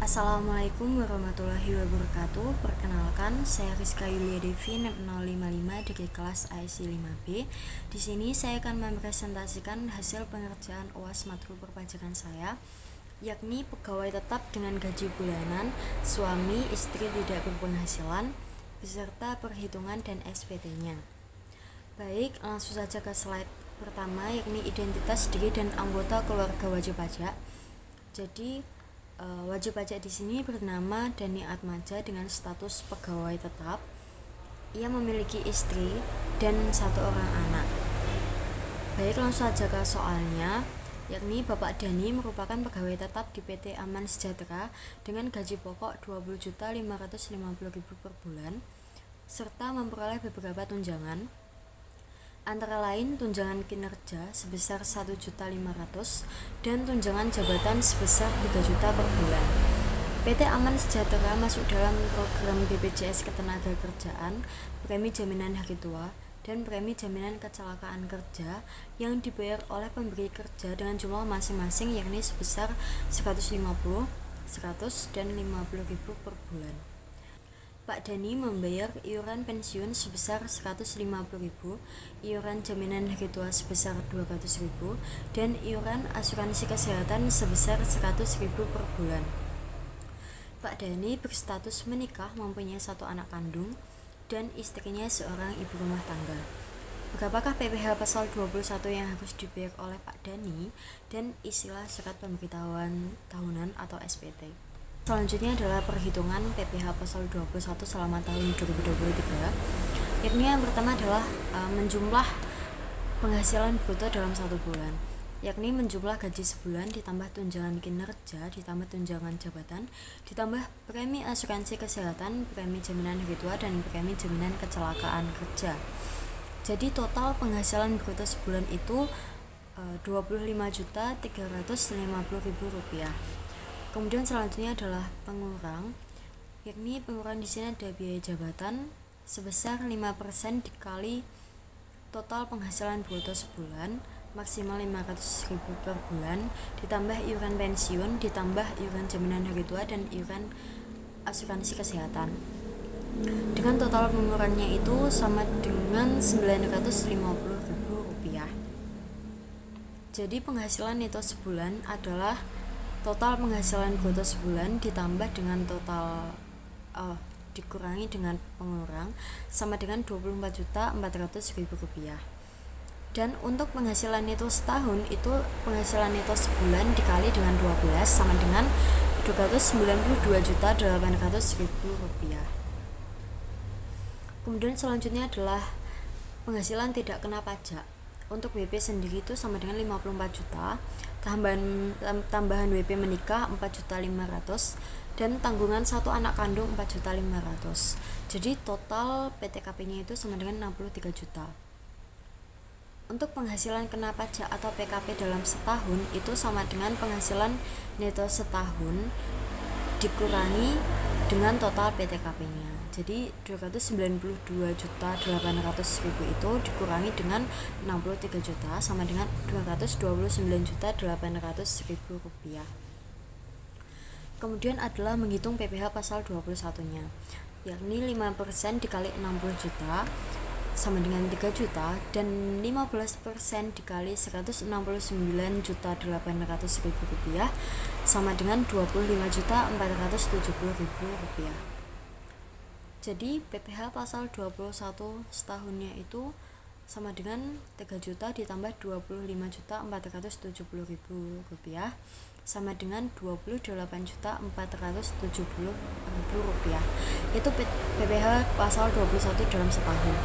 Assalamualaikum warahmatullahi wabarakatuh. Perkenalkan, saya Rizka Yulia Devi 6055 dari kelas AIC 5B. Di sini saya akan mempresentasikan hasil pengerjaan UAS matkul perpajakan saya, yakni pegawai tetap dengan gaji bulanan, suami istri tidak berpenghasilan, beserta perhitungan dan SPT-nya. Baik, langsung saja ke slide pertama, yakni identitas diri dan anggota keluarga wajib pajak. Jadi wajib pajak di sini bernama Dani Atmaja dengan status pegawai tetap. Ia memiliki istri dan 1 orang anak. Baik, langsung saja ke soalnya, yakni Bapak Dani merupakan pegawai tetap di PT Aman Sejahtera dengan gaji pokok 20.550.000 per bulan, serta memperoleh beberapa tunjangan, antara lain tunjangan kinerja sebesar 1.500.000 dan tunjangan jabatan sebesar 3 juta per bulan. PT Aman Sejahtera masuk dalam program BPJS Ketenagakerjaan, premi jaminan hari tua, dan premi jaminan kecelakaan kerja yang dibayar oleh pemberi kerja dengan jumlah masing-masing, yakni sebesar 150, 100, dan 50.000 per bulan. Pak Dani membayar iuran pensiun sebesar 150.000, iuran jaminan hari tua sebesar 200.000, dan iuran asuransi kesehatan sebesar 100.000 per bulan. Pak Dani berstatus menikah, mempunyai 1 anak kandung, dan istrinya seorang ibu rumah tangga. Berapakah PPh pasal 21 yang harus dibayar oleh Pak Dani, dan isilah surat pemberitahuan tahunan atau SPT. Selanjutnya adalah perhitungan PPh pasal 21 selama tahun 2023. Yakni yang pertama adalah menjumlah penghasilan bruto dalam 1 bulan, yakni menjumlah gaji sebulan ditambah tunjangan kinerja ditambah tunjangan jabatan ditambah premi asuransi kesehatan, premi jaminan hari tua, dan premi jaminan kecelakaan kerja. Jadi total penghasilan bruto sebulan itu Rp25.350.000. Kemudian selanjutnya adalah pengurang, yakni pengurang di sini ada biaya jabatan sebesar 5% dikali total penghasilan bruto sebulan maksimal 500.000 per bulan, ditambah iuran pensiun, ditambah iuran jaminan hari tua, dan iuran asuransi kesehatan. Dengan total pengurangnya itu sama dengan Rp950.000. Jadi penghasilan neto sebulan adalah total penghasilan bruto sebulan ditambah dengan total dikurangi dengan pengurang sama dengan Rp24.400.000. Dan untuk penghasilan neto setahun itu penghasilan neto sebulan dikali dengan 12 sama dengan Rp292.800.000. Kemudian selanjutnya adalah penghasilan tidak kena pajak. Untuk WP sendiri itu sama dengan 54 juta, tambahan WP menikah 4.500.000, dan tanggungan 1 anak kandung 4.500.000. Jadi total PTKP-nya itu sama dengan 63 juta. Untuk penghasilan kena pajak atau PKP dalam setahun itu sama dengan penghasilan neto setahun dikurangi dengan total PTKP-nya. Jadi 292.800.000 itu dikurangi dengan 63 juta sama dengan Rp229.800.000. Kemudian adalah menghitung PPh pasal 21-nya, yakni 5% dikali 60 juta sama dengan 3 juta, dan 15% dikali Rp169.800.000 sama dengan Rp25.470.000. Jadi PPh pasal 21 setahunnya itu sama dengan 3 juta ditambah Rp25.470.000 sama dengan Rp28.470.000. Itu PPh pasal 21 dalam setahun.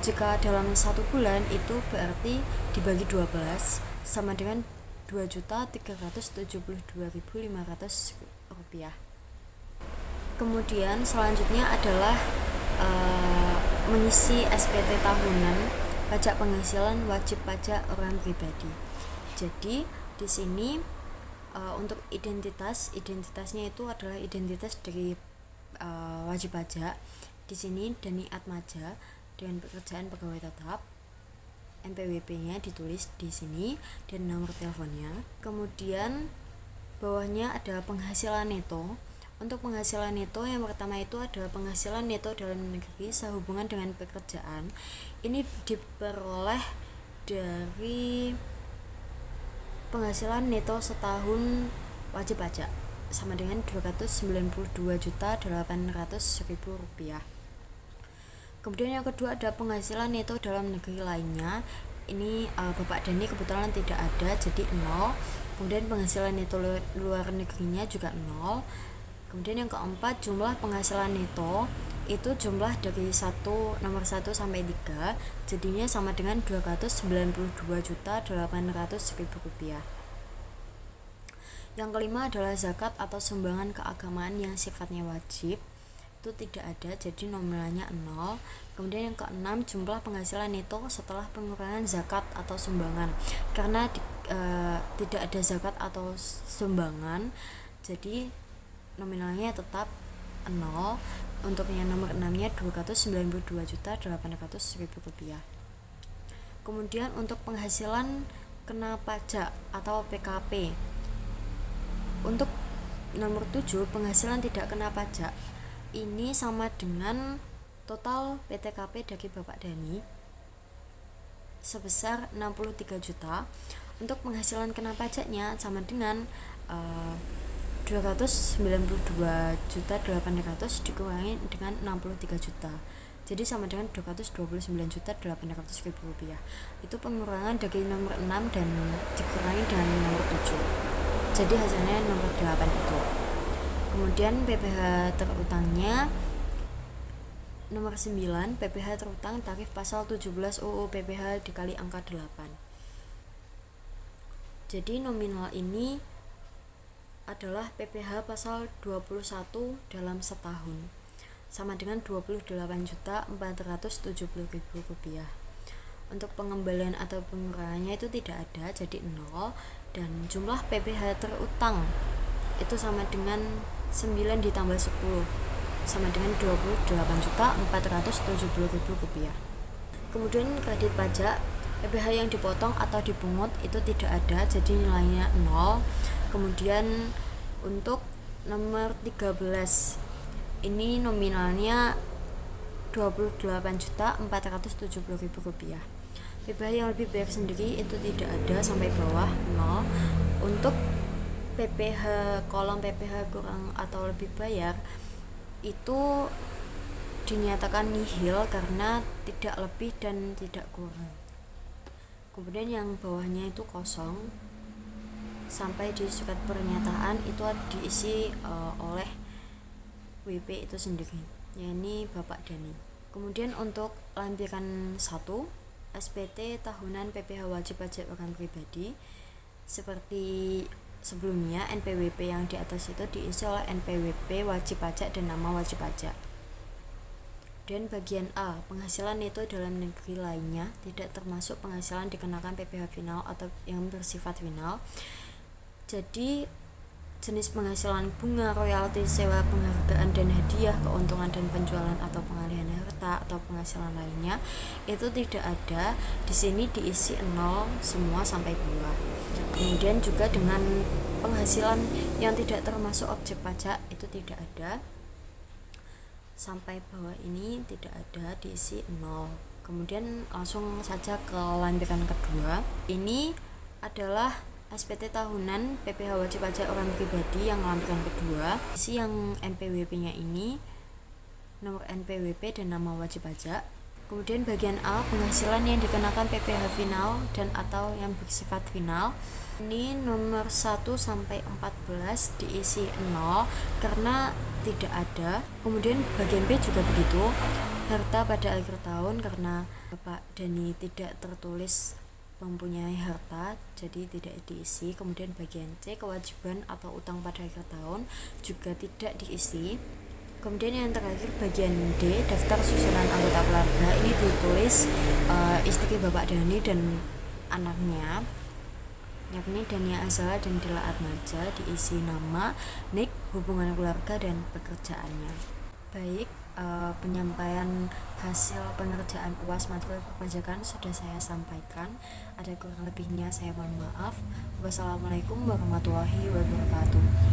Jika dalam 1 bulan itu berarti dibagi 12 sama dengan Rp2.372.500. Kemudian selanjutnya adalah mengisi SPT tahunan pajak penghasilan wajib pajak orang pribadi. Jadi di sini untuk identitasnya itu adalah identitas dari wajib pajak. Di sini Dani Atmaja dengan pekerjaan pegawai tetap, NPWP-nya ditulis di sini dan nomor teleponnya. Kemudian Bawahnya ada penghasilan neto. Untuk penghasilan neto yang pertama itu adalah penghasilan neto dalam negeri sehubungan dengan pekerjaan. Ini diperoleh dari penghasilan neto setahun wajib pajak sama dengan Rp292.800.000. Kemudian yang kedua ada penghasilan neto dalam negeri lainnya. Ini Bapak Dani kebetulan tidak ada, jadi 0. Kemudian penghasilan neto luar negerinya juga 0. Kemudian yang keempat, jumlah penghasilan neto itu jumlah dari nomor 1 sampai 3, jadinya sama dengan Rp292.800.000. Yang kelima adalah zakat atau sumbangan keagamaan yang sifatnya wajib. Itu tidak ada, jadi nominalnya 0. Kemudian yang keenam, jumlah penghasilan neto setelah pengurangan zakat atau sumbangan. Karena tidak ada zakat atau sumbangan, jadi nominalnya tetap 0. Untuk yang nomor 6-nya Rp292.800.000. Kemudian untuk penghasilan kena pajak atau PKP. Untuk nomor 7, penghasilan tidak kena pajak. Ini sama dengan total PTKP dari Bapak Dani sebesar 63 juta. Untuk penghasilan kena pajaknya sama dengan 292.800 dikurangi dengan 63 juta. Jadi sama dengan Rp229.800.000. Itu pengurangan dari nomor 6 dan dikurangi dengan nomor 7. Jadi hasilnya nomor 8 itu. Kemudian PPh terutangnya nomor 9, PPh terutang tarif pasal 17 UU PPh dikali angka 8. Jadi nominal ini adalah PPh pasal 21 dalam setahun, sama dengan Rp28.470.000. Untuk pengembalian atau pengurangannya itu tidak ada, jadi 0. Dan jumlah PPh terutang itu sama dengan 9 ditambah 10, sama dengan Rp28.470.000. Kemudian kredit pajak, PPh yang dipotong atau dipungut itu tidak ada, jadi nilainya 0. Kemudian untuk nomor 13, ini nominalnya Rp28.470.000. PPh yang lebih bayar sendiri itu tidak ada, sampai bawah 0. Untuk PPh kolom PPh kurang atau lebih bayar itu dinyatakan nihil karena tidak lebih dan tidak kurang. Kemudian yang bawahnya itu kosong sampai di surat pernyataan itu diisi oleh WP itu sendiri, yakni Bapak Dani. Kemudian untuk lampiran 1, SPT tahunan PPh wajib pajak orang pribadi, seperti sebelumnya NPWP yang di atas itu diisi oleh NPWP wajib pajak dan nama wajib pajak. Dan bagian A, penghasilan neto dalam negeri lainnya tidak termasuk penghasilan dikenakan PPh final atau yang bersifat final. Jadi jenis penghasilan bunga, royalti, sewa, penghargaan, dan hadiah, keuntungan dan penjualan atau pengalihan harta atau penghasilan lainnya itu tidak ada. Di sini diisi 0 semua sampai bawah. Kemudian juga dengan penghasilan yang tidak termasuk objek pajak itu tidak ada, sampai bawah ini tidak ada, diisi 0. Kemudian langsung saja ke lampiran kedua. Ini adalah SPT tahunan PPh wajib pajak orang pribadi yang lampiran kedua. Isi yang NPWP-nya ini nomor NPWP dan nama wajib pajak. Kemudian bagian A, penghasilan yang dikenakan PPh final dan atau yang bersifat final. Ini nomor 1 sampai 14 diisi 0 karena tidak ada. Kemudian bagian B juga begitu. Harta pada akhir tahun, karena Bapak Dani tidak tertulis mempunyai harta, jadi tidak diisi. Kemudian bagian C, kewajiban atau utang pada akhir tahun, juga tidak diisi. Kemudian yang terakhir bagian D, daftar susunan anggota keluarga. Ini ditulis istri Bapak Dani dan anaknya, yakni Dania Azala dan Dila Atmaja, diisi nama, nik, hubungan keluarga, dan pekerjaannya. Baik, penyampaian hasil pengerjaan UAS materi perpajakan sudah saya sampaikan. Ada kurang lebihnya saya mohon maaf. Wassalamualaikum warahmatullahi wabarakatuh.